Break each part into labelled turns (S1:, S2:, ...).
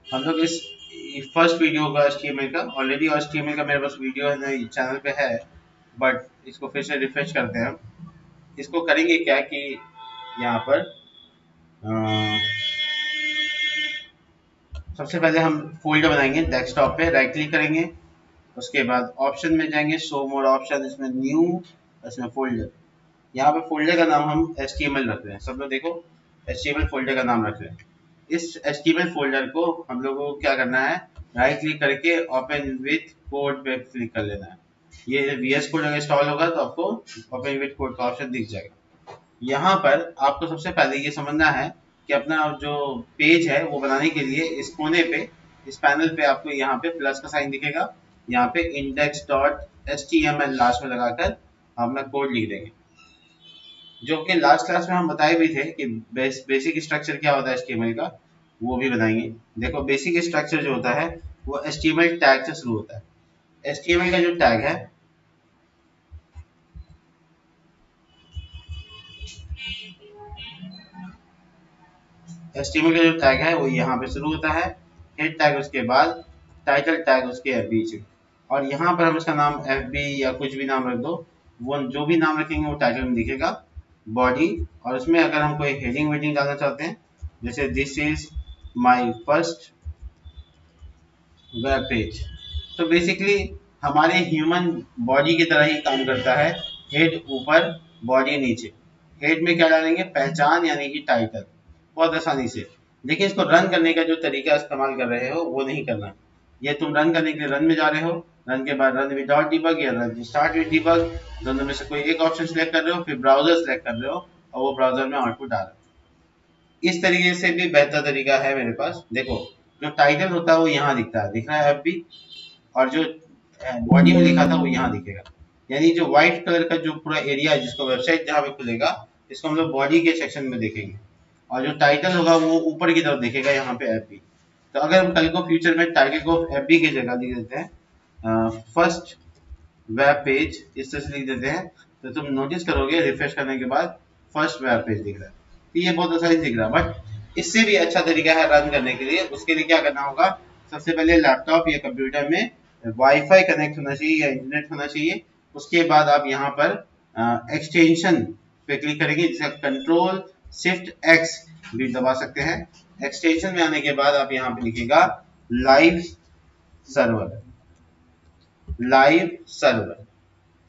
S1: हम लोग इस फर्स्ट वीडियो होगा HTML का। ऑलरेडी HTML का मेरे पास वीडियो है चैनल पे है, बट इसको फिर से रिफ्रेश करते हैं हम। इसको करेंगे क्या कि यहाँ पर सबसे पहले हम फोल्डर बनाएंगे डेस्कटॉप पे, राइट क्लिक करेंगे, उसके बाद ऑप्शन में जाएंगे, शो मोर ऑप्शन, इसमें न्यू, इसमें फोल्डर। यहाँ पे फोल्डर का नाम हम HTML रख रहे हैं। सब लोग देखो, HTML फोल्डर का नाम रख रहे हैं। इस HTML फोल्डर को हम लोगों को क्या करना है, राइट क्लिक करके ओपन विथ कोड पे क्लिक कर लेना है। ये VS कोड अगर इंस्टॉल होगा तो आपको ओपन विथ कोड का ऑप्शन दिख जाएगा। यहाँ पर आपको सबसे पहले ये समझना है कि अपना जो पेज है वो बनाने के लिए इस कोने पे, इस पैनल पे आपको यहाँ पे प्लस का साइन दिखेगा। यहाँ पे index.html लास्ट में लगाकर अपना कोड लिख देंगे, जो कि लास्ट क्लास में हम बताए भी थे कि बेसिक स्ट्रक्चर क्या होता है HTML का, वो भी बनाएंगे। देखो बेसिक स्ट्रक्चर जो होता है वो HTML टैग से शुरू होता है। HTML का जो टैग है, HTML का जो टैग है वो यहाँ पे शुरू होता है, हेड टैग उसके बाद, टाइटल टैग उसके बीच में, और यहाँ पर हम इसका नाम FB या कुछ भी नाम रख दो। वो जो भी नाम रखेंगे वो टाइटल में दिखेगा, बॉडी, और उसमें अगर हम कोई हेडिंग वेडिंग डालना चाहते हैं, जैसे this is my first web page, तो बेसिकली हमारे ह्यूमन बॉडी की तरह ही काम करता है। हेड ऊपर, बॉडी नीचे। हेड में क्या डालेंगे, पहचान यानी कि टाइटल, बहुत आसानी से। लेकिन इसको रन करने का जो तरीका इस्तेमाल कर रहे हो वो नहीं करना। ये तुम रन करने के लिए रन में जा रहे हो, रन के बाद रन विदाउट डिबग या रन स्टार्ट विद डिबग, दोनों में से कोई एक ऑप्शन सेलेक्ट कर रहे हो, फिर ब्राउजर सेलेक्ट कर रहे हो और वो ब्राउजर में आउटपुट आ रहा है। इस तरीके से भी बेहतर तरीका है मेरे पास। देखो जो टाइटल होता है वो यहाँ दिखता है, दिख रहा है FB, और जो बॉडी में लिखा था वो यहाँ दिखेगा। यानी जो व्हाइट कलर का जो पूरा एरिया है जिसको वेबसाइट जहाँ पे खुलेगा, इसको हम लोग बॉडी के सेक्शन में देखेंगे, और जो टाइटल होगा वो ऊपर की तरफ दिखेगा यहाँ पे FB। तो अगर हम कल को फ्यूचर में टाइटल को FB की जगह लिख देते हैं फर्स्ट वेब पेज, इस तरह से लिख देते हैं, तो तुम नोटिस करोगे रिफ्रेश करने के बाद फर्स्ट वेब पेज दिख रहा है। तो ये बहुत आसानी दिख रहा है, बट इससे भी अच्छा तरीका है रन करने के लिए। उसके लिए क्या करना होगा, सबसे पहले लैपटॉप या कंप्यूटर में वाईफाई कनेक्ट होना चाहिए या इंटरनेट होना चाहिए। उसके बाद आप यहाँ पर एक्सटेंशन पे क्लिक करेंगे, जिसका कंट्रोल शिफ्ट एक्स भी दबा सकते हैं। एक्सटेंशन में आने के बाद आप यहाँ पे लिखेगा लाइव सर्वर, लाइव सर्वर।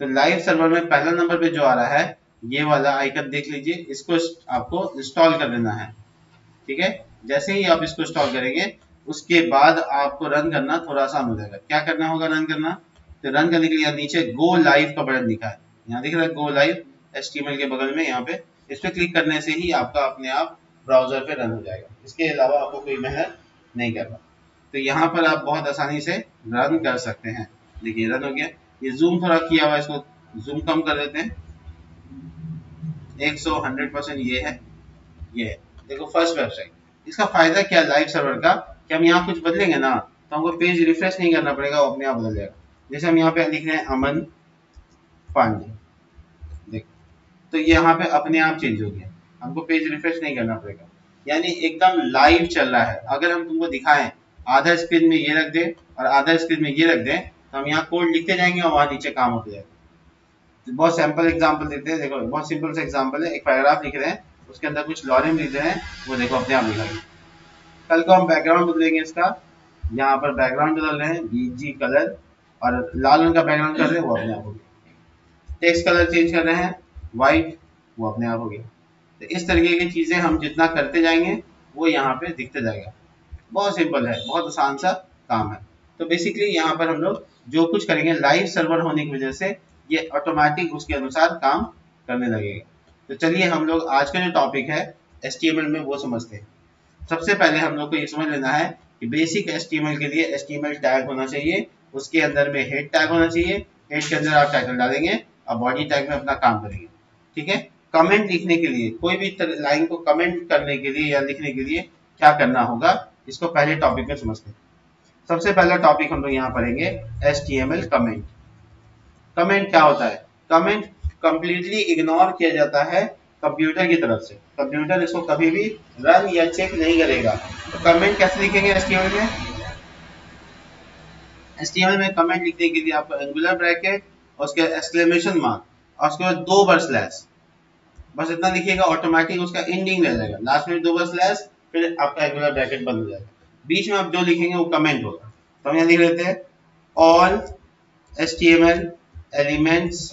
S1: तो लाइव सर्वर में पहला नंबर पे जो आ रहा है ये वाला आइकन देख लीजिए, इसको आपको इंस्टॉल कर लेना है। ठीक है, जैसे ही आप इसको इंस्टॉल करेंगे उसके बाद आपको रन करना थोड़ा आसान हो जाएगा। क्या करना होगा रन करना, तो रन करने के लिए नीचे गो लाइव का बटन दिखा है, यहाँ दिख रहा है गो लाइव HTML के बगल में, यहाँ पे इस पे क्लिक करने से ही आपका अपने आप ब्राउजर पे रन हो जाएगा। इसके अलावा आपको कोई मेहनत नहीं करना। तो यहाँ पर आप बहुत आसानी से रन कर सकते हैं। देखिए रन हो गया। ये जूम थोड़ा किया हुआ, इसको जूम कम कर देते हैं, 100% ये है, ये है। देखो फर्स्ट वेबसाइट। इसका फायदा क्या लाइव सर्वर का, कि हम यहाँ कुछ बदलेंगे ना तो हमको पेज रिफ्रेश नहीं करना पड़ेगा, वो अपने आप बदल जाएगा। जैसे हम यहाँ पे लिख रहे हैं अमन पांडे, देखो तो ये यहाँ पे अपने आप चेंज हो गया, हमको पेज रिफ्रेश नहीं करना पड़ेगा। यानी एकदम लाइव चल रहा है। अगर हम तुमको दिखाएं आधा स्क्रीन में ये रख दें और आधा स्क्रीन में ये रख दें, तो हम यहाँ कोड लिखते जाएंगे और वहां नीचे काम होते जाएगा। तो बहुत सैंपल एग्जांपल देते हैं। देखो बहुत सिंपल सा एग्जांपल है, एक पैराग्राफ लिख रहे हैं, उसके अंदर कुछ लॉरिम लिख रहे हैं, वो देखो अपने आप लिखा गया। कल को हम बैकग्राउंड बदलेंगे इसका, यहाँ पर बैकग्राउंड बदल रहे हैं BG कलर, और लाल रंग का बैकग्राउंड कर रहे हैं, वो अपने आप हो गया। टेक्स्ट कलर चेंज कर रहे हैं व्हाइट, वो अपने आप हो गया। तो इस तरीके की चीजें हम जितना करते जाएंगे वो यहाँ पे दिखते जाएगा। बहुत सिंपल है, बहुत आसान सा काम है। तो बेसिकली यहाँ पर हम लोग जो कुछ करेंगे लाइव सर्वर होने की वजह से ये ऑटोमेटिक उसके अनुसार काम करने लगेगा। तो चलिए हम लोग आज का जो टॉपिक है HTML में वो समझते हैं। सबसे पहले हम लोग को ये समझ लेना है कि बेसिक HTML के लिए HTML टैग होना चाहिए, उसके अंदर में हेड टैग होना चाहिए, हेड के अंदर आप टाइटल डालेंगे और बॉडी टैग में अपना काम करेंगे। ठीक है, कमेंट लिखने के लिए, कोई भी लाइन को कमेंट करने के लिए या लिखने के लिए क्या करना होगा, इसको पहले टॉपिक में समझते हैं। सबसे पहला टॉपिक हम लोग यहाँ पढ़ेंगे HTML कमेंट। कमेंट क्या होता है, कमेंट कंप्लीटली इग्नोर किया जाता है कंप्यूटर की तरफ से। कंप्यूटर इसको कभी भी रन या चेक नहीं करेगा। तो कमेंट कैसे लिखेंगे एचटीएमएल में? एचटीएमएल में कमेंट लिखने के लिए आपको एंगुलर ब्रैकेट और उसके एक्सक्लेमेशन मार्क और उसके बाद 2 बार स्लैश, बस इतना लिखिएगा, ऑटोमेटिक उसका एंडिंग रह जाएगा, लास्ट में 2 बार स्लैश, फिर आपका एंगुलर ब्रैकेट बंद हो जाएगा, बीच में आप जो लिखेंगे वो कमेंट होगा। तो हम यहाँ लिख लेते हैं ऑल HTML एलिमेंट्स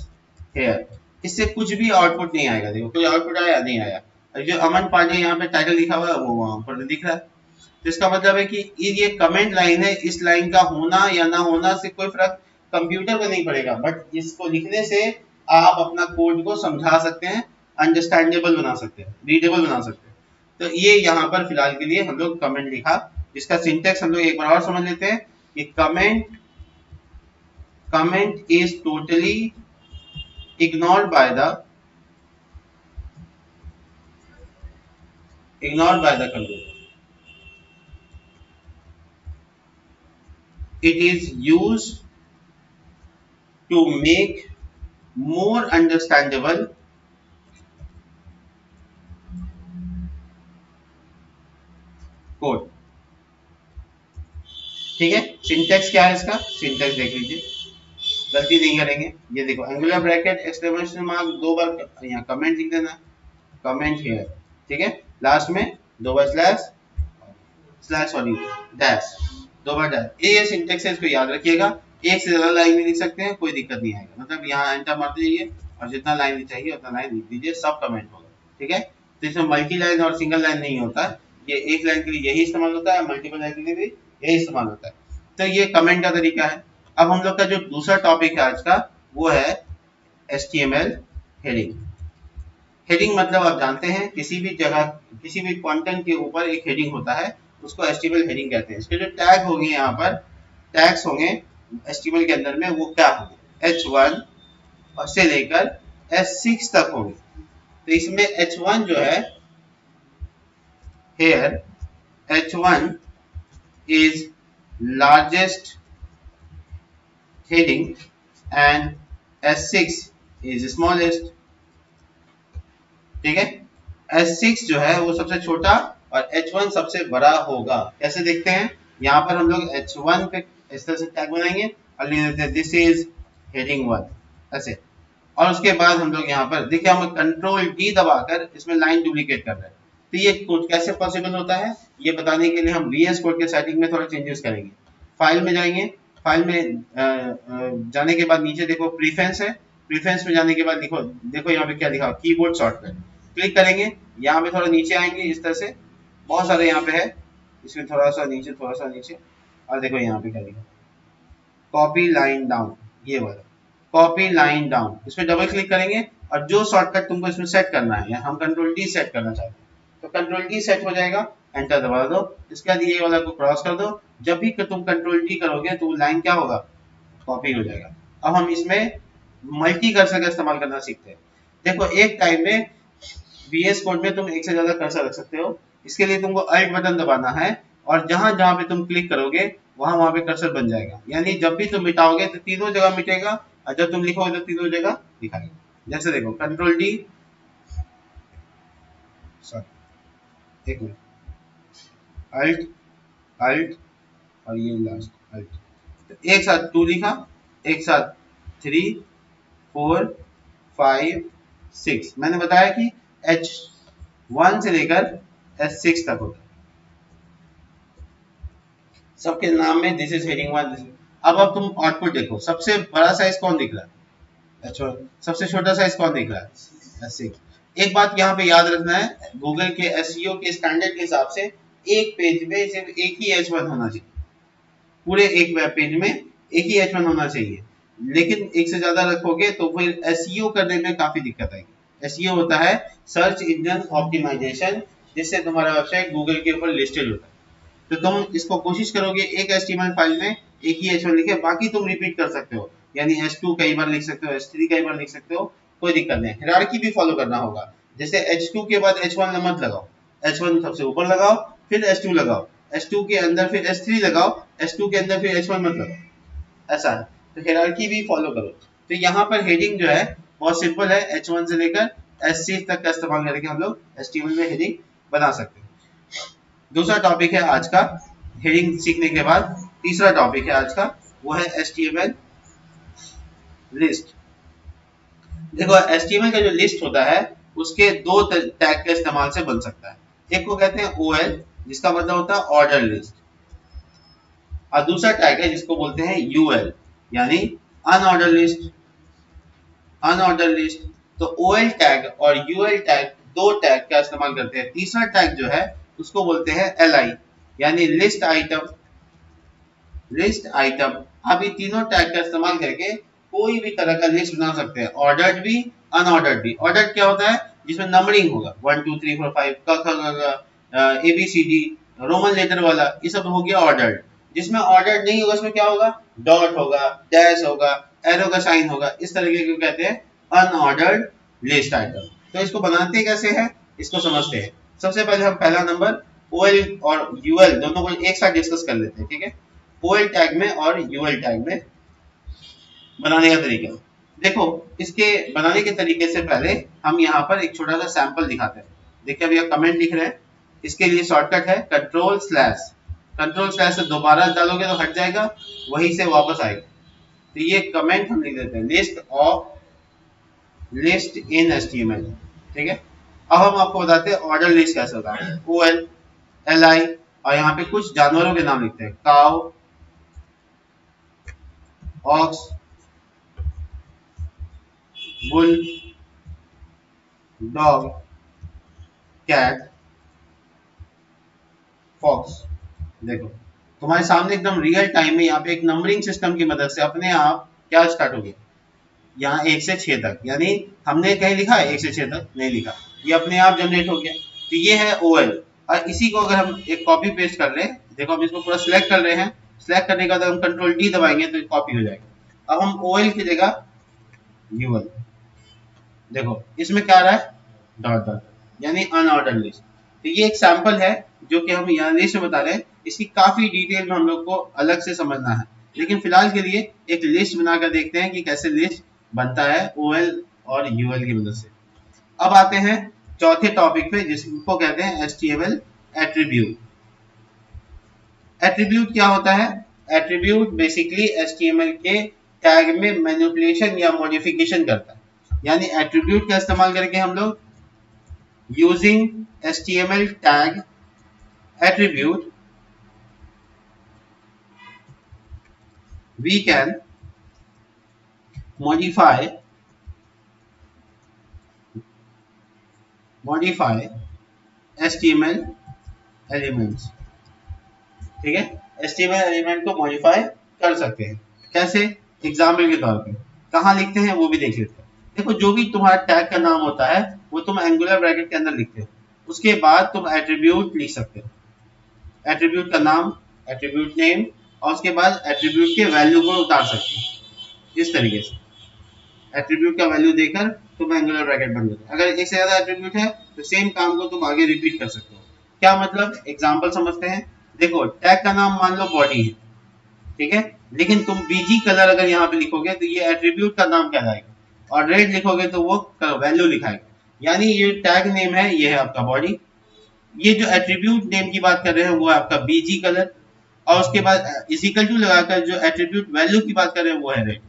S1: हेयर, इससे कुछ भी आउटपुट नहीं आएगा। देखो कोई आउटपुट आया नहीं आया, और जो अमन पांडे यहाँ पे टाइटल लिखा हुआ है वो वहां पर दिख रहा है। तो इसका मतलब है कि ये कमेंट लाइन है, इस लाइन का होना या ना होना से कोई फर्क कंप्यूटर को नहीं पड़ेगा, बट इसको लिखने से आप अपना कोड को समझा सकते हैं, अंडरस्टैंडेबल बना सकते हैं, रीडेबल बना सकते हैं। तो ये यहाँ पर फिलहाल के लिए हम लोग कमेंट लिखा, जिसका सिंटेक्स हम लोग एक बार और समझ लेते हैं कि comment is totally ignored by the computer. It is used to make more understandable code. ठीक है, सिंटेक्स क्या है इसका? सिंटेक्स देख लीजिए, गलती नहीं करेंगे। ये देखो एंगुलर ब्रैकेट एक्सक्लेमेशन मार्क 2 बार यहाँ कमेंट लिख देना, कमेंट हियर, ठीक है, लास्ट में 2 बार स्लैश सॉरी डैश, 2 बार डैश। ये सिंटेक्स है, इसको याद रखिएगा। एक से ज्यादा लाइन भी लिख सकते हैं, कोई दिक्कत नहीं आएगा, मतलब यहाँ एंटर मारते जाइए और जितना लाइन चाहिए उतना लाइन लिख दीजिए, सब कमेंट होगा, ठीक है। तो इसमें मल्टी लाइन और सिंगल लाइन नहीं होता, ये एक लाइन के लिए यही इस्तेमाल होता है, मल्टीपल लाइन के लिए भी यही इस्तेमाल होता है। तो ये कमेंट का तरीका है। अब हम लोग का जो दूसरा टॉपिक है आज का वो है HTML हेडिंग। हेडिंग मतलब आप जानते हैं किसी भी जगह किसी भी कंटेंट के ऊपर एक हेडिंग होता है, उसको HTML हेडिंग कहते हैं। इसके जो टैग होंगे, यहाँ पर टैग्स होंगे HTML के अंदर में, वो क्या होंगे? H1 और से लेकर H6 तक होंगे। तो इसमें H1 जो है, here H1 is largest heading and S6 is smallest, ठीक है। S6 जो है वो सबसे छोटा और H1 सबसे बड़ा होगा। कैसे देखते हैं? यहाँ पर हम लोग H1 पे इस तरह से टैग बनाएंगे और लिख देते हैं दिस इज हेडिंग 1 ऐसे, और उसके बाद हम लोग यहाँ पर देखिए हम कंट्रोल डी दबाकर इसमें लाइन डुप्लीकेट कर रहे हैं। तो ये कोड कैसे पॉसिबल होता है, ये बताने के लिए हम VS कोड के सेटिंग में थोड़ा चेंजेस करेंगे। फाइल में जाएंगे, फाइल में जाने के बाद नीचे देखो प्रीफरेंस है, प्रीफरेंस में जाने के बाद देखो यहाँ पे क्या लिखा, कीबोर्ड शॉर्टकट, क्लिक करेंगे, यहाँ पे थोड़ा नीचे आएंगे इस तरह से, बहुत सारे यहाँ पे है, इसमें थोड़ा सा नीचे, और देखो यहाँ पे क्या लिखा, कॉपी लाइन डाउन, ये वाला कॉपी लाइन डाउन, इस पर डबल क्लिक करेंगे और जो शॉर्टकट तुमको इसमें सेट करना है, हम कंट्रोल डी सेट करना चाहते हैं, तो कंट्रोल डी सेट हो जाएगा, एंटर दबा दो। इसके बाद ये वाला को क्रॉस कर दो, जब भी तुम कंट्रोल डी करोगे तो लाइन क्या होगा, कॉपी हो जाएगा। अब हम इसमें मल्टी कर्सर का इस्तेमाल करना सीखते हैं। देखो एक टाइम में VS कोड में तुम एक से ज्यादा कर्सर रख सकते हो, इसके लिए तुमको अल्ट बटन दबाना है और जहां जहां पे तुम क्लिक करोगे वहां पे कर्सर बन जाएगा, यानी जब भी तुम मिटाओगे तो तीनों जगह मिटेगा और जब तुम लिखोगे तो तीनों जगह दिखाएगा। जैसे देखो कंट्रोल डी, सॉरी एक मिनट, अल्ट अल्ट और ये लास्ट अल्ट, तो एक साथ 2 लिखा, एक साथ 3 4 5 6, मैंने बताया कि H1 से लेकर H6 तक होता है, सबके नाम में दिस इज हेडिंग 1। अब तुम आउटपुट देखो, सबसे बड़ा साइज कौन दिख रहा है? H1। सबसे छोटा साइज कौन दिख रहा है? H6। एक बात यहाँ पे याद रखना है, गूगल के SEO के स्टैंडर्ड के हिसाब से एक पेज में सिर्फ एक ही H1 होना चाहिए, पूरे एक वेब पेज में एक ही H1 होना चाहिए, लेकिन एक से ज्यादा रखोगे तो फिर SEO करने में काफी दिक्कत आएगी। SEO होता है सर्च इंजन ऑप्टिमाइजेशन, जिससे तुम्हारा वेबसाइट गूगल के ऊपर लिस्टेड होता है। तो तुम इसको कोशिश करोगे एक HTML फाइल में एक ही H1 लिखे, बाकी तुम रिपीट कर सकते हो, यानी H2 कई बार लिख सकते हो, H3 कई बार लिख सकते हो, कोई दिक्कत नहीं। हायरार्की भी फॉलो करना होगा, जैसे H2 के बाद H1 मत लगाओ, H1 सबसे ऊपर लगाओ, फिर H2 लगाओ, H2 के अंदर फिर H3 लगाओ, H2 के अंदर फिर H1 मत लगाओ, ऐसा है। तो हायरार्की भी फॉलो करो। तो यहाँ पर हेडिंग जो है बहुत सिंपल है, H1 से लेकर H6 तक का इस्तेमाल करके हम लोग HTML में हेडिंग बना सकते हैं। दूसरा टॉपिक है आज का, हेडिंग सीखने के बाद तीसरा टॉपिक है आज का, वो है HTML लिस्ट। देखो HTML का जो लिस्ट होता है उसके दो टैग के इस्तेमाल से बन सकता है। एक को कहते हैं OL, जिसका मतलब होता है ऑर्डर लिस्ट, और दूसरा टैग है जिसको बोलते हैं UL, यानी अनऑर्डर लिस्ट। अनऑर्डर लिस्ट, तो OL टैग और UL टैग दो टैग का इस्तेमाल करते हैं। तीसरा टैग जो है उसको बोलते हैं LI, यानी लिस्ट आइटम। लिस्ट आइटम, आप ये तीनों टैग का इस्तेमाल करके कोई भी तरह का लिस्ट बना सकते हैं, ऑर्डर्ड भी अनऑर्डर्ड भी। ऑर्डर्ड क्या होता है? जिसमें नंबरिंग होगा 1 2 3 4 5 क ख ग घ ABCD रोमन लेटर वाला, ये सब हो गया ऑर्डर्ड। जिसमें ऑर्डर्ड नहीं होगा उसमें क्या होगा? डॉट होगा, डैश होगा, एरो का साइन होगा, इस तरीके को कहते हैं अनऑर्डर्ड लिस्ट आइटम। तो इसको बनाते कैसे हैं इसको समझते हैं। सबसे पहले हम पहला नंबर OL और UL दोनों को एक साथ डिस्कस कर लेते हैं, ठीक है? OL टैग में और UL टैग में बनाने का तरीका। देखो, इसके बनाने के तरीके से पहले हम यहाँ पर एक छोटा सा सैंपल दिखाते हैं। देखिए अभी कमेंट लिख रहे हैं, इसके लिए शॉर्टकट है कंट्रोल स्लैश। कंट्रोल स्लैश से दोबारा डालोगे तो हट जाएगा, वहीं से वापस आएगा। तो ये कमेंट हम लिख देते हैं, लिस्ट इन HTML, ठीक है? अब हम आपको बताते हैं ऑर्डर लिस्ट कैसे होता है। OL, LI, और यहाँ पे कुछ जानवरों के नाम लिखते हैं, cow, ox, bull, dog, cat, fox. देखो तुम्हारे सामने एकदम रियल टाइम में यहाँ पे एक नंबरिंग सिस्टम की मदद से अपने आप क्या स्टार्ट हो गया, यहाँ 1 से 6 तक, यानी हमने कहीं लिखा है 1 से 6 तक? नहीं लिखा, ये अपने आप जनरेट हो गया। तो ये है OL, और इसी को अगर हम एक कॉपी पेस्ट कर लें, देखो हम इसको पूरा सिलेक्ट कर रहे हैं, सिलेक्ट करने के बाद हम कंट्रोल D दबाएंगे तो कॉपी हो जाएगा। अब हम OL की जगह UL, देखो इसमें क्या आ रहा है? डॉट डॉट, यानी अनऑर्डर लिस्ट। तो ये एक सैंपल है जो कि हम यहाँ लिस्ट में बता रहे हैं, इसकी काफी डिटेल में हम लोग को अलग से समझना है, लेकिन फिलहाल के लिए एक लिस्ट बनाकर देखते हैं कि कैसे लिस्ट बनता है OL और UL की मदद से। अब आते हैं चौथे टॉपिक पे, जिसको कहते हैं HTML एट्रीब्यूट। एट्रीब्यूट क्या होता है? एट्रीब्यूट बेसिकली HTML के टैग में मैनिपुलेशन या मॉडिफिकेशन करता है। यानी एट्रीब्यूट का इस्तेमाल करके हम लोग using HTML tag attribute we can modify HTML elements, ठीक है? HTML एलिमेंट को मॉडिफाई कर सकते हैं। कैसे? एग्जाम्पल के तौर पे कहाँ लिखते हैं वो भी देख लेते हैं। देखो, जो भी तुम्हारा टैग का नाम होता है वो तुम एंगुलर ब्रैकेट के अंदर लिखते हो, उसके बाद तुम एट्रीब्यूट लिख सकते हो, एट्रीब्यूट का नाम, एट्रीब्यूट नेम, और उसके बाद एट्रीब्यूट के वैल्यू को उतार सकते हो। इस तरीके से एट्रीब्यूट का वैल्यू देकर तुम एंगुलर ब्रैकेट बन जाते हो। अगर एक से ज्यादा एट्रीब्यूट है तो सेम काम को तुम आगे रिपीट कर सकते हो। क्या मतलब? एग्जांपल समझते हैं। देखो, टैग का नाम मान लो बॉडी है, ठीक है? लेकिन तुम BG कलर अगर यहाँ पे लिखोगे तो ये एट्रीब्यूट का नाम कहलाएगा, और रेड लिखोगे तो वो वैल्यू लिखाएगा। यानी ये टैग नेम है, ये है आपका बॉडी। ये जो एट्रीब्यूट नेम की बात कर रहे हैं वो है आपका BG कलर, और उसके बाद इक्वल टू लगाकर जो एट्रीब्यूट वैल्यू की बात कर रहे हैं वो है रेड।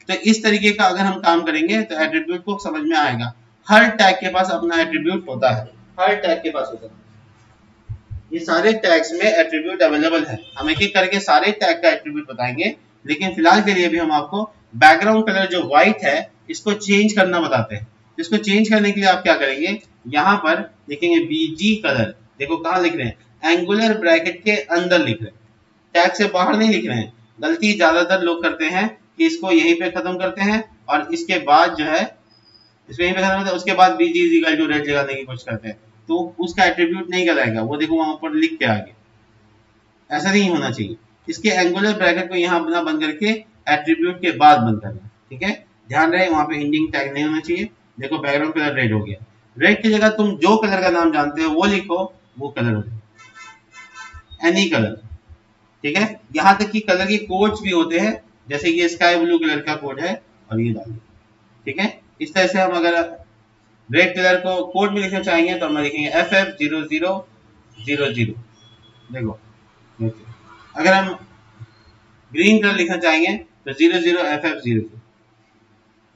S1: तो इस तरीके का अगर हम काम करेंगे तो एट्रीब्यूट को समझ में आएगा। हर टैग के पास अपना एट्रीब्यूट होता है, हर टैग के पास होता है। ये सारे टैग्स में एट्रीब्यूट अवेलेबल है। हम एक एक करके सारे टैग का एट्रीब्यूट बताएंगे, लेकिन फिलहाल के लिए भी हम आपको बैकग्राउंड कलर जो व्हाइट है इसको चेंज करना बताते हैं। इसको चेंज करने के लिए आप क्या करेंगे, यहाँ पर लिखेंगे BG कलर। देखो कहाँ लिख रहे हैं? एंगुलर ब्रैकेट के अंदर लिख रहे हैं, टैग से बाहर नहीं लिख रहे हैं। गलती ज्यादातर लोग करते हैं कि इसको यहीं पे खत्म करते हैं और इसके बाद जो है इसको यहीं पे खत्म करते हैं, उसके बाद BG is equal to red लगाने की कोशिश करते हैं, तो उसका एट्रीब्यूट नहीं कहलाएगा। वो देखो वहां पर लिख के आगे, ऐसा नहीं होना चाहिए। इसके एंगुलर ब्रैकेट को यहाँ अपना बंद करके एट्रीब्यूट के बाद बंद करना, ठीक है? ध्यान रहे वहां पे इंडिंग टैग नहीं होना चाहिए। देखो बैकग्राउंड कलर रेड हो गया, रेड की जगह तुम जो कलर का नाम जानते हो वो लिखो, वो कलर हो जाए, एनी कलर, ठीक है? यहाँ तक कि कलर के कोड्स भी होते हैं, जैसे ये स्काई ब्लू कलर का कोड है और ये डाल, ठीक है? इस तरह से हम अगर रेड कलर को कोड में लिखना चाहेंगे तो हम लिखेंगे FF0000, देखो देखिए, अगर हम ग्रीन कलर लिखना चाहेंगे तो 00FF00,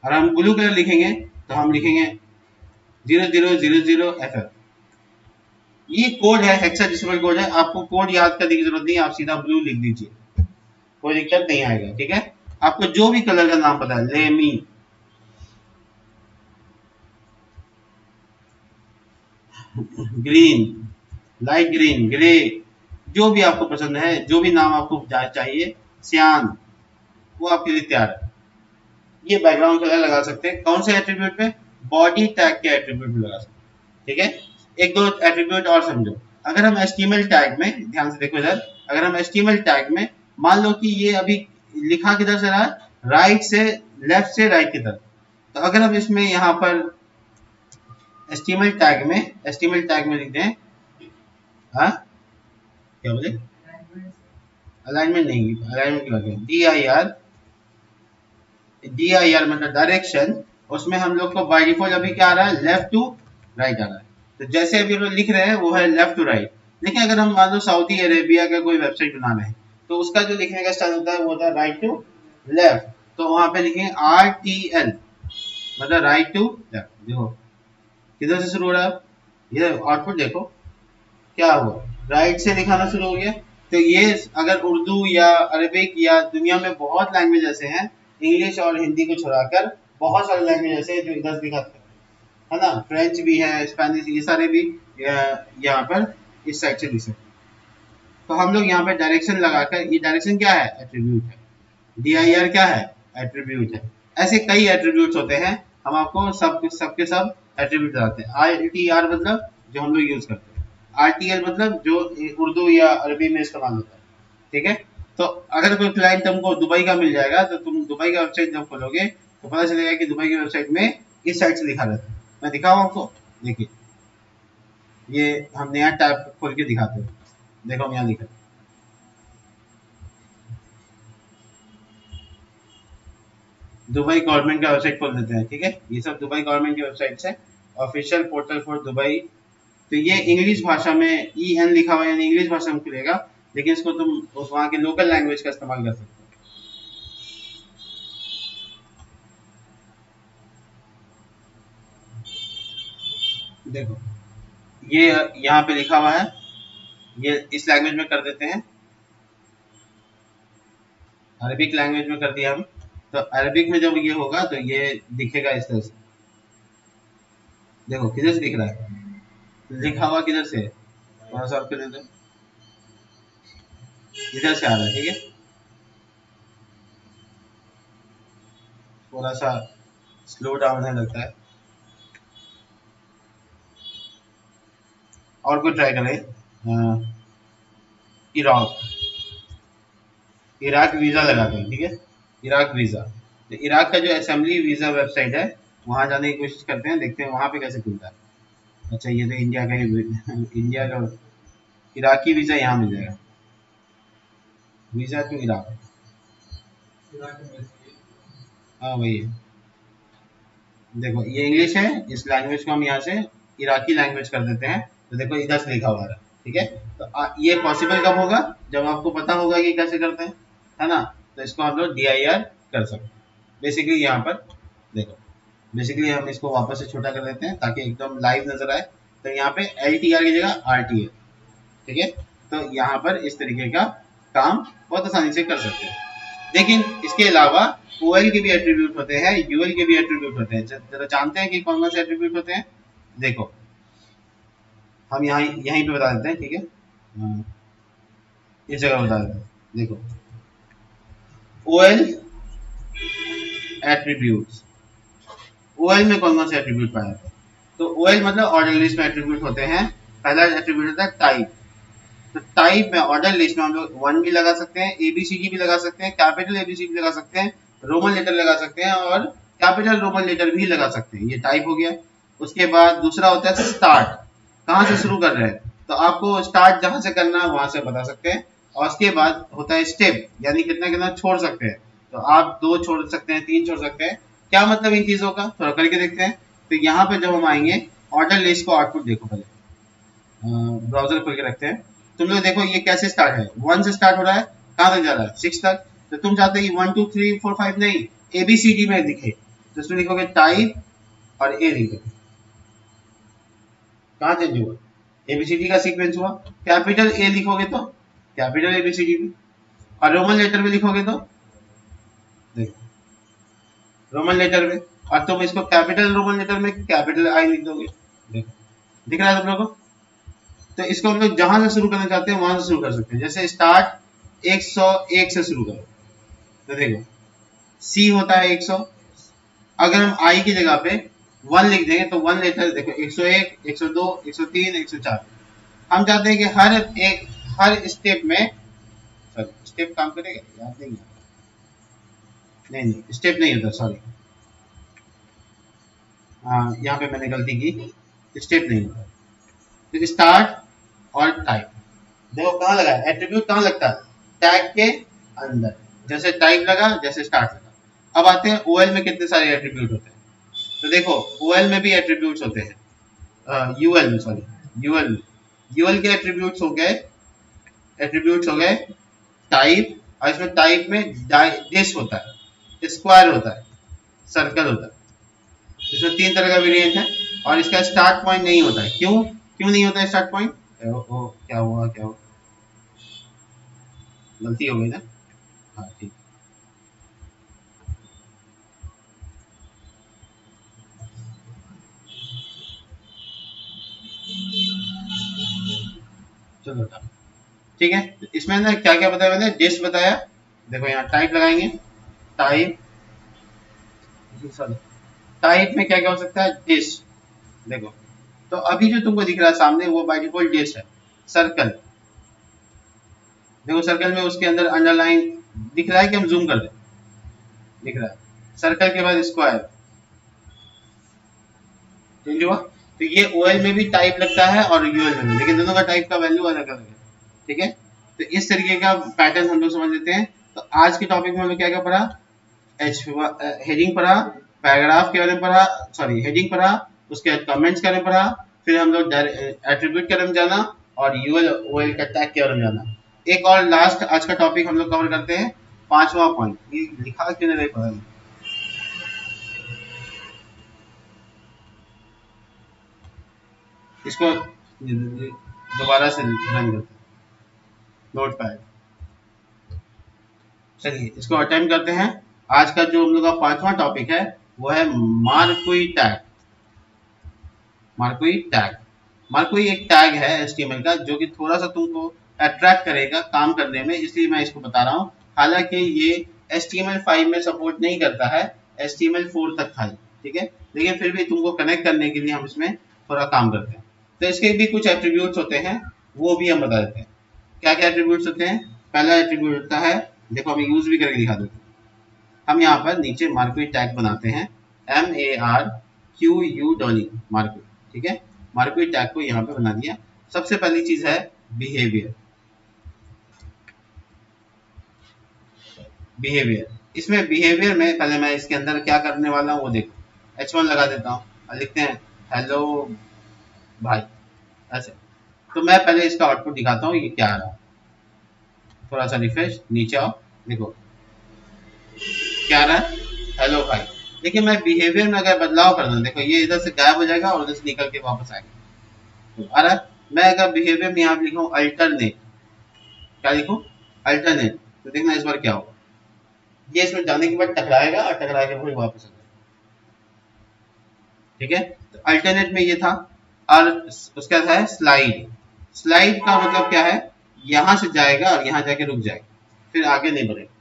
S1: और हम ब्लू कलर लिखेंगे तो हम लिखेंगे 0000FF। ये कोड है, हेक्साडेसिमल कोड है, आपको कोड याद करने की जरूरत नहीं है, आप सीधा ब्लू लिख दीजिए, कोई दिक्कत नहीं आएगा। ठीक है, आपको जो भी कलर का नाम पता है, लेमी, ग्रीन, लाइट ग्रीन, ग्रे, जो भी आपको पसंद है, जो भी नाम आपको चाहिए, सियान, वो आपके लिए तैयार है। ये बैकग्राउंड कलर लगा सकते हैं कौन से एट्रीब्यूट पे, बॉडी टैग के एट्रीब्यूट में लगा सकते हैं। ठीक है, एक दो एट्रीब्यूट और समझो। अगर हम एचटीएमएल टैग में, ध्यान से देखो इधर, अगर हम एचटीएमएल टैग में मान लो कि ये अभी लिखा किधर से रहा है, राइट से लेफ्ट से राइट की तरफ, तो अगर हम इसमें यहाँ पर एचटीएमएल टैग में लिखते हैं, हाँ क्या बोले, अलाइनमेंट नहीं, अलाइनमेंट की बात है, DIR मतलब डायरेक्शन, उसमें हम लोग को बाय डिफॉल्ट अभी क्या आ रहा है, लेफ्ट टू राइट आ रहा है। तो जैसे अभी लोग लिख रहे हैं वो है लेफ्ट टू राइट, लेकिन अगर हम मान लो सऊदी अरेबिया का कोई वेबसाइट बना रहे हैं तो उसका जो लिखने का स्टाइल होता है वो होता है राइट टू लेफ्ट, तो वहां पे लिखेंगे RTL मतलब राइट टू लेफ्ट। देखो किधर से शुरू हो रहा है, ये आउटपुट देखो क्या हुआ, राइट से दिखाना शुरू हो गया। तो ये अगर उर्दू या अरबिक या दुनिया में बहुत लैंग्वेज ऐसे हैं, इंग्लिश और हिंदी को छोड़ाकर बहुत सारे लैंग्वेज ऐसे हैं जो इधर से दिखाते हैं, है ना, फ्रेंच भी है, स्पेनिश, ये सारे भी यहाँ पर इस साइड से दिख सकते हैं। तो हम लोग यहाँ पे डायरेक्शन लगाकर, ये डायरेक्शन क्या है, एट्रीब्यूट है, DIR क्या है, एट्रीब्यूट है। ऐसे कई एट्रीब्यूट्स होते हैं, हम आपको सबके सब एट्रीब्यूट बताते हैं। RTR मतलब जो हम लोग यूज करते हैं, RTL मतलब जो उर्दू या अरबी में इस्तेमाल होता है। ठीक है, तो अगर कोई क्लाइंट तुमको दुबई का मिल जाएगा तो तुम दुबई का वेबसाइट जब खोलोगे तो पता चलेगा कि दुबई की वेबसाइट में इस साइड से दिखा रहता है। मैं दिखाऊँ आपको, देखिए ये हम नया टैब खोल के दिखाते हैं, देखो हम यहाँ लिखा है, दुबई गवर्नमेंट का वेबसाइट खोल देते हैं। ठीक है, ये सब दुबई गवर्नमेंट की वेबसाइट है, ऑफिशियल पोर्टल फॉर दुबई। तो ये इंग्लिश भाषा में EN लिखा हुआ है, यानी इंग्लिश भाषा में खुलेगा, लेकिन इसको तुम उस वहाँ के लोकल लैंग्वेज का इस्तेमाल कर सकते हो। देखो ये यहाँ पे लिखा हुआ है, ये इस लैंग्वेज में कर देते हैं, अरबिक लैंग्वेज में कर दिया हम। तो अरबिक में जब ये होगा तो ये दिखेगा इस तरह से, देखो किधर से दिख रहा है, लिखा हुआ किधर से है, थोड़ा सा आपको दे दो, इधर से आ रहा है। ठीक है, थोड़ा सा स्लो डाउन है लगता है, और कोई ट्राई करें, इराक, इराक वीज़ा लगाते हैं। ठीक है, इराक वीज़ा, तो इराक का जो असेंबली वीज़ा वेबसाइट है वहाँ जाने की कोशिश करते हैं, देखते हैं वहाँ पे कैसे खुलता है। अच्छा ये तो इंडिया का ही इंडिया का इराकी वीज़ा यहाँ मिल जाएगा, वीज़ा टू इराक, हाँ वही है। देखो ये इंग्लिश है, इस लैंग्वेज को हम यहाँ से इराकी लैंग्वेज कर देते हैं, तो देखो इधर से लिखा हुआ है। ठीक है, तो ये पॉसिबल कब होगा, जब आपको पता होगा कि कैसे करते हैं, है ना, तो इसको हम लोग DIR कर सकते हैं। बेसिकली यहाँ पर देखो, बेसिकली हम इसको वापस से छोटा कर देते हैं ताकि एकदम लाइव नजर आए। तो यहाँ पे LTR की जगह RTL। ठीक है, तो यहाँ पर इस तरीके का काम बहुत आसानी से कर सकते हैं। लेकिन इसके अलावा OL के भी एट्रीब्यूट होते हैं, UL के भी एट्रीब्यूट होते हैं। जरा जानते हैं कि कौन कौन से एट्रीब्यूट होते हैं, देखो हम यहाँ यहीं पे बता देते हैं। ठीक है, इस जगह बता देते हैं, देखो OL एट्रीब्यूट्स, OL में कौन कौन से एट्रीब्यूट पाए जाते हैं, तो OL मतलब ऑर्डर लिस्ट में एट्रीब्यूट होते हैं। पहला एट्रीब्यूट होता है टाइप, तो टाइप में ऑर्डर लिस्ट में हम लोग 1 भी लगा सकते हैं, ABCD भी लगा सकते हैं, कैपिटल ABCD लगा सकते हैं, रोमन लेटर लगा सकते हैं और कैपिटल रोमन लेटर भी लगा सकते हैं, ये टाइप हो गया। उसके बाद दूसरा होता है स्टार्ट, कहाँ से शुरू कर रहे हैं, तो आपको स्टार्ट जहां से करना है वहां से बता सकते हैं। और उसके बाद होता है स्टेप, यानी कितना कितना छोड़ सकते हैं, तो आप 2 छोड़ सकते हैं, 3 छोड़ सकते हैं। क्या मतलब इन चीजों का, थोड़ा करके देखते हैं। तो यहाँ पे जब हम आएंगे ऑर्डर लिस्ट को आउटपुट देखो, पहले ब्राउजर खोल के रखते हैं। तुम लोग देखो ये कैसे स्टार्ट है, 1 से स्टार्ट हो रहा है, कहाँ तक जा रहा है, 6 तक। तो तुम चाहते हो 1 2 3 4 5 नहीं, ABCD में दिखे, तो इसमें लिखोगे टाइप और ए लिखोगे, कहाँ चेंज हुआ, ABCD का सीक्वेंस हुआ। कैपिटल ए लिखोगे तो कैपिटल ABCD में, और रोमन लेटर में लिखोगे तो देखो रोमन लेटर में, और तुम इसको कैपिटल रोमन लेटर में कैपिटल आई लिख दोगे। देखो दिख रहा है तुम लोगों को। तो इसको हम लोग जहां से शुरू करना चाहते हैं वहां से शुरू कर सकते हैं। जैसे स्टार्ट 101 से शुरू करो, तो देखो सी होता है 100, अगर हम आई की जगह पे 1 लिख देंगे तो 1 लेटर देखो 101 102 103 104। हम चाहते हैं कि हर स्टेप में, सॉरी स्टेप काम करेगा याद नहीं, नहीं स्टेप नहीं होता, सॉरी हाँ यहाँ पे मैंने गलती की, स्टेप नहीं होता। तो स्टार्ट और टाइप, देखो कहाँ लगा है एट्रीब्यूट, कहाँ लगता है, टैग के अंदर, जैसे टाइप लगा जैसे स्टार्ट लगा। अब आते हैं OL में कितने सारे एट्रीब्यूट होते हैं। तो देखो OL में भी एट्रीब्यूट्स होते हैं, UL में सॉरी UL के एट्रीब्यूट्स हो गए टाइप, और इसमें टाइप में डिस होता है, स्क्वायर होता है, सर्कल होता है, इसमें 3 तरह का वेरिएंट है। और इसका स्टार्ट पॉइंट नहीं होता है, क्यों नहीं होता है स्टार्ट पॉइंट, क्या हुआ गलती हो गई ना, हाँ ठीक, चलो ठीक है। इसमें ना क्या क्या बताया मैंने, डिस बताया, देखो यहाँ टाइप लगाएंगे, टाइप सॉरी टाइप में क्या क्या हो सकता है, डिस, देखो तो अभी जो तुमको दिख रहा है सामने वो बाय डिफॉल्ट डिस है। सर्कल, देखो सर्कल में उसके अंदर अंडरलाइन दिख रहा है कि हम जूम कर दें, दिख रहा है। सर्कल के बाद स्क्वायर, चेंज हुआ। तो ये OL में भी टाइप लगता है और UL में भी, लेकिन दोनों का टाइप का वैल्यू अलग अलग है, ठीक है। तो इस तरीके का पैटर्न हम लोग समझ लेते हैं। तो आज के टॉपिक में हम लोग क्या क्या पढ़ा, हेडिंग पढ़ा, पैराग्राफ के बारे में पढ़ा, सॉरी हेडिंग पढ़ा, उसके बाद कमेंट्स के बारे में पढ़ा, फिर हम लोग एट्रीब्यूट के बारे में जाना, और UL OL का टैग के बारे में जाना। एक और लास्ट आज का टॉपिक हम लोग कवर करते हैं, 5वां पॉइंट, ये लिखा क्यों नहीं पता नहीं, इसको दोबारा से रन करते हैं, नोट पैड, चलिए इसको अटेम्प्ट करते हैं। आज का जो हम लोग का 5वां टॉपिक है वो है मार्क्वी टैग। मार्क्वी टैग, मार्क्वी एक टैग है HTML का जो कि थोड़ा सा तुमको अट्रैक्ट करेगा काम करने में, इसलिए मैं इसको बता रहा हूँ। हालांकि ये HTML5 में सपोर्ट नहीं करता है, HTML4 तक खाली, ठीक है, लेकिन फिर भी तुमको कनेक्ट करने के लिए हम इसमें थोड़ा काम करते हैं। तो इसके भी कुछ एट्रीब्यूट्स होते हैं, वो भी हम बता देते हैं। क्या क्या एट्रीब्यूट्स होते हैं। पहला एट्रीब्यूट होता है, देखो हम यूज भी करके दिखा देते हैं। हम यहाँ पर नीचे मार्क्वी टैग बनाते हैं, MARQUE मार्क्वी, ठीक है। मार्क्वी टैग को यहाँ पे बना दिया। सबसे पहली चीज है बिहेवियर। बिहेवियर, इसमें बिहेवियर में पहले मैं इसके अंदर क्या करने वाला हूँ वो देखो, H1 लगा देता हूँ और लिखते हैं हेलो भाई, ऐसे। तो मैं पहले इसका आउटपुट दिखाता हूँ ये क्या आ रहा है। थोड़ा सा रिफ्रेश, नीचे आओ, देखो क्या आ रहा है, हेलो भाई। देखिए मैं बिहेवियर में अगर बदलाव कर दूं, देखो ये इधर से गायब हो जाएगा और उधर से निकल के वापस आएगा, तो आ रहा है। मैं अगर बिहेवियर में यहाँ पे लिखूं अल्टरनेट, क्या लिखूं, अल्टरनेट, तो देखना इस बार क्या होगा, ये इसमें जाने के बाद टकराएगा और टकरा के फिर वापस आ जाएगा, ठीक है। तो अल्टरनेट में ये था। और उसका था स्लाइड। स्लाइड का मतलब क्या है, यहां से जाएगा और यहां जाके रुक जाएगा, फिर आगे नहीं बढ़ेगा,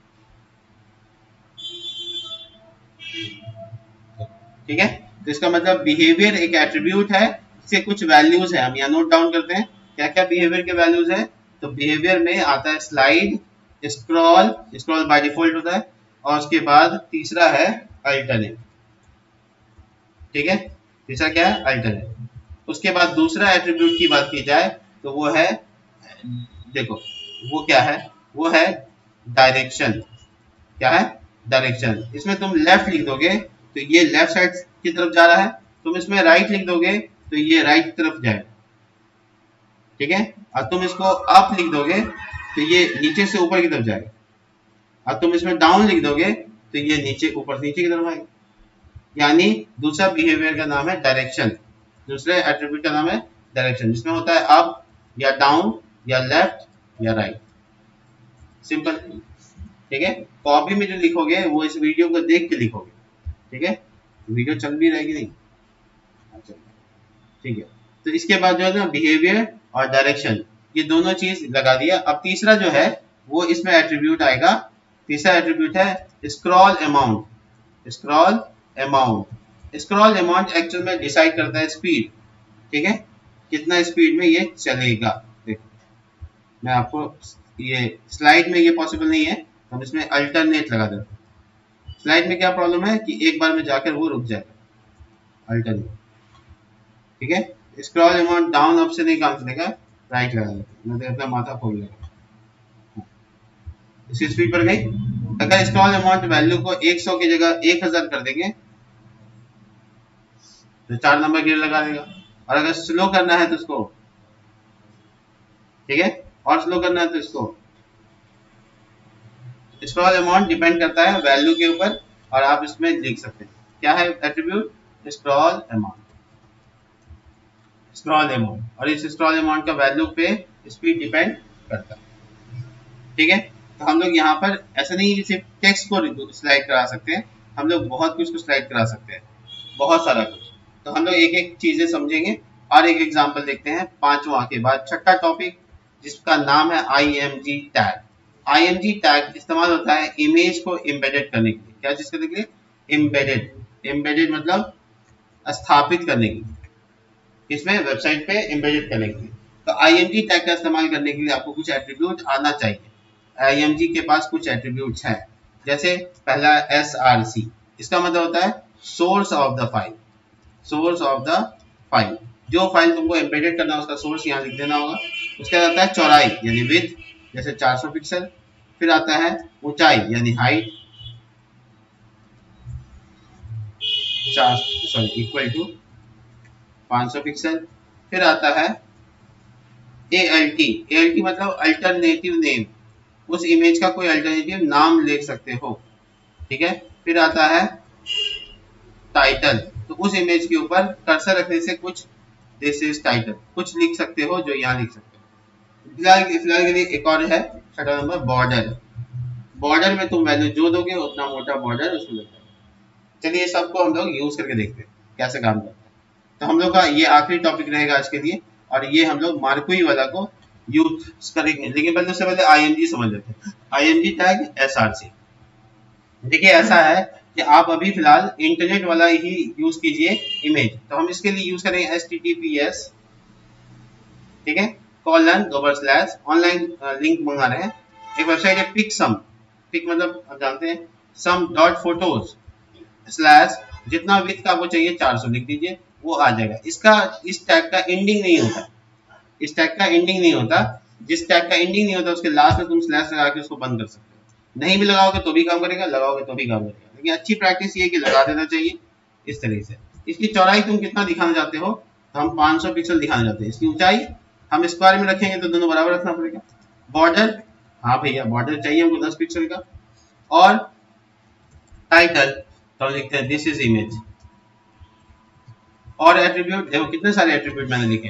S1: ठीक है। तो इसका मतलब बिहेवियर एक एट्रीब्यूट है, इसके कुछ वैल्यूज है, हम यहाँ नोट डाउन करते हैं क्या क्या बिहेवियर के वैल्यूज है। तो बिहेवियर में आता है slide, scroll, scroll by default होता है, और उसके बाद तीसरा है अल्टरनेट, ठीक है। तीसरा क्या है, अल्टरनेट। उसके बाद दूसरा एट्रीब्यूट की बात की जाए तो वो है, देखो वो क्या है, वो है डायरेक्शन। क्या है, डायरेक्शन। इसमें तुम लेफ्ट लिख दोगे तो ये लेफ्ट साइड की तरफ जा रहा है, तुम इसमें राइट लिख दोगे तो ये राइट की तरफ जाएगा, ठीक है। और तुम इसको अप लिख दोगे तो ये नीचे से ऊपर की तरफ जाएगा, और तुम इसमें डाउन लिख दोगे तो ये नीचे ऊपर नीचे की तरफ आएगा। यानी दूसरा बिहेवियर का नाम है डायरेक्शन, दूसरे एट्रीब्यूट का नाम है डायरेक्शन, जिसमें होता है अप या डाउन या लेफ्ट या राइट, सिंपल। ठीक है, कॉपी में जो लिखोगे वो इस वीडियो को देख के लिखोगे। ठीक है, वीडियो चल भी रहेगी नहीं, अच्छा ठीक है। तो इसके बाद जो है ना बिहेवियर और डायरेक्शन, ये दोनों चीज लगा दिया। अब तीसरा जो है वो इसमें एट्रीब्यूट आएगा। तीसरा एट्रीब्यूट है scroll amount. Scroll amount actual में डिसाइड करता है स्पीड। ठीक है, कितना स्पीड में ये चलेगा। देखो मैं आपको ये स्लाइड में ये पॉसिबल नहीं है, हम इसमें अल्टरनेट लगा देते हैं। स्लाइड में क्या प्रॉब्लम है कि एक बार में जाकर वो रुक जाएगा, अल्टरनेट। ठीक है, स्क्रॉल अमाउंट डाउन अप से नहीं काम चलेगा, राइट लगा देते हैं, मतलब अपना माथा खोल लेगा। इसकी स्पीड बढ़ गई। अगर स्क्रॉल अमाउंट वैल्यू को 100 की जगह 1000 कर देंगे तो 4 नंबर गिर लगा देगा। और अगर स्लो करना है तो इसको, ठीक है, और स्लो करना है तो इसको। स्क्रॉल अमाउंट डिपेंड करता है वैल्यू के ऊपर, और आप इसमें लिख सकते हैं क्या है एट्रीब्यूट, स्क्रॉल अमाउंट। और इस स्क्रॉल अमाउंट का वैल्यू पे स्पीड डिपेंड करता है। ठीक है, तो हम लोग यहाँ पर ऐसा नहीं कि सिर्फ टेक्स्ट को स्लाइड करा सकते हैं, हम लोग बहुत कुछ को स्लाइड करा सकते हैं, बहुत सारा कुछ। तो हम लोग एक एक चीजें समझेंगे और एक एग्जांपल देखते हैं। पांचवा के बाद छठा टॉपिक जिसका नाम है IMG टैग। IMG टैग इस्तेमाल होता है इमेज को एम्बेडेड करने के लिए। क्या चीज करने के लिए? एम्बेडेड मतलब स्थापित करने के लिए, इसमें वेबसाइट पे एम्बेडेड करने के लिए। तो IMG टैग का इस्तेमाल करने के लिए आपको कुछ एट्रीब्यूट आना चाहिए। IMG के पास कुछ एट्रीब्यूट्स हैं, जैसे पहला SRC, इसका मतलब होता है source of the file. Source of the file, जो फाइल तुमको एम्बेडेड करना है उसका सोर्स यहाँ लिख देना होगा। उसके बाद आता है चौड़ाई यानी विड्थ, जैसे 400 पिक्सल। फिर आता है ऊंचाई यानी हाइट, इक्वल टू 500 पिक्सल। फिर आता है ALT मतलब अल्टरनेटिव नेम, उस इमेज का कोई अल्टरनेटिव नाम लिख सकते हो। ठीक है, फिर आता है टाइटल, तो उस इमेज के ऊपर कर्सर रखने से कुछ दिस इज टाइटल कुछ लिख सकते हो, जो यहाँ लिख सकते हो। फिलहाल के लिए एक और है छठा नंबर बॉर्डर। बॉर्डर में तुम वैल्यू जो दोगे उतना मोटा बॉर्डर उसमें लग जाएगा। चलिए सबको हम लोग यूज करके देखते हैं कैसे काम करता है। तो हम लोग का ये आखिरी टॉपिक रहेगा आज के लिए, और ये हम लोग मार्कोई वाला को यूज करेंगे। लेकिन पहले उससे पहले IMG समझ लेते हैं। IMG tag SRC। देखिए ऐसा है कि आप अभी फिलहाल इंटरनेट वाला ही यूज कीजिए इमेज, तो हम इसके लिए यूज करेंगे HTTPS, ठीक है, :/ ऑनलाइन लिंक मंगा रहे हैं। एक वेबसाइट है पिक्सम, पिक मतलब आप जानते हैं some.photos / जितना विड्थ का आपको चाहिए 400 लिख दीजिए, वो आ जाएगा। इसका इस टैग का एंडिंग नहीं होता, इस टैग का एंडिंग नहीं होता। जिस टैग का एंडिंग नहीं होता उसके लास्ट में तुम स्लैश लगा के उसको बंद कर सकते हो। नहीं भी लगाओगे तो भी काम करेगा, लगाओगे तो भी काम करेगा, लेकिन अच्छी प्रैक्टिस ये है कि लगा देना चाहिए इस तरीके से। इसकी चौड़ाई तुम कितना दिखाना चाहते हो, तो हम 500 पिक्सल दिखाना चाहते हैं। इसकी ऊंचाई हम स्क्वायर में रखेंगे तो दोनों बराबर रखना पड़ेगा। बॉर्डर, हाँ भैया बॉर्डर चाहिए हमको 10 पिक्सल का। और टाइटल तो हम लिखते हैं दिस इज इमेज। और एट्रीब्यूट देखो कितने सारे एट्रीब्यूट मैंने लिखे।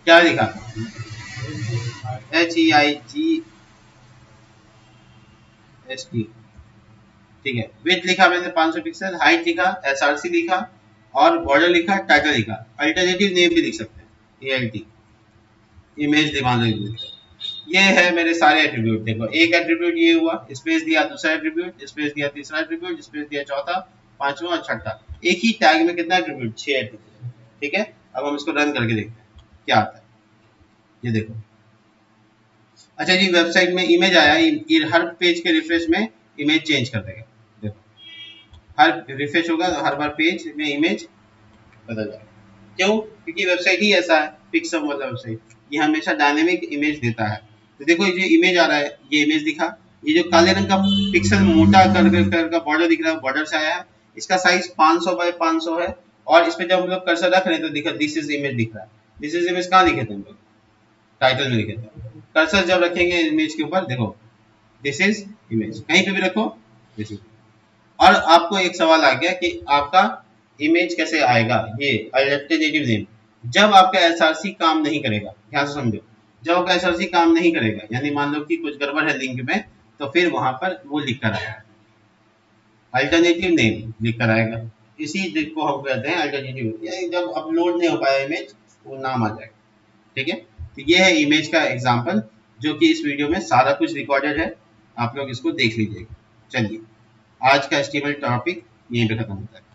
S1: क्या लिखा? HEIGST, ठीक है। विड्थ लिखा मैंने 500 पिक्सल, हाइट लिखा, SRC लिखा, और बॉर्डर लिखा, टाइटल लिखा। अल्टरनेटिव नेम भी लिख सकते हैं, ALT, इमेज दिमाग में। ये है मेरे सारे एट्रीब्यूट। देखो एक एट्रीब्यूट ये हुआ, स्पेस दिया दूसरा एट्रीब्यूट, स्पेस दिया तीसरा एट्रीब्यूट, स्पेस दिया चौथा, पांचवा और छठा। एक ही टैग में कितना एट्रीब्यूट? 6 एट्रीब्यूट। ठीक है, अब हम इसको रन करके देखते हैं क्या आता है। ये देखो, अच्छा जी वेबसाइट में इमेज आया, ये हर पेज के रिफ्रेश में इमेज चेंज कर देगा। देखो हर रिफ्रेश होगा तो हर बार पेज में इमेज बदल जाएगा। क्यों? क्योंकि वेबसाइट ही ऐसा है, पिक्सम वाला वेबसाइट, ये हमेशा डायनेमिक इमेज देता है। तो देखो ये जो इमेज आ रहा है, ये इमेज दिखा, ये जो काले रंग का पिक्सल मोटा कर का बॉर्डर दिख रहा है, बॉर्डर से आया है। इसका साइज 500 बाय 500 है, और इस पे जब हम लोग कर्सर रख रहे हैं तो दिखा दिस इज इमेज दिख रहा है। दिस इज इमेज कहाँ दिखे तुम लोग? टाइटल में लिखे थे। कर्सर जब रखेंगे इमेज के ऊपर, देखो दिस इज इमेज, कहीं पे भी रखो दिस इज। और आपको एक सवाल आ गया कि आपका इमेज कैसे आएगा, ये अल्टरनेटिव नेम। जब आपका एसआरसी काम नहीं करेगा, ध्यान से समझो, जब आपका एसआरसी काम नहीं करेगा, यानी मान लो कि कुछ गड़बड़ है लिंक में, तो फिर वहां पर वो लिख कर आएगा, अल्टरनेटिव नेम लिख कर आएगा। इसी को हम कहते हैं अल्टरनेटिव, यानी जब अपलोड नहीं हो पाया इमेज, वो नाम आ जाएगा। ठीक है, तो ये है इमेज का एग्जाम्पल, जो कि इस वीडियो में सारा कुछ रिकॉर्डेड है, आप लोग इसको देख लीजिएगा। चलिए, आज का एचटीएमएल टॉपिक यहीं पे खत्म होता है।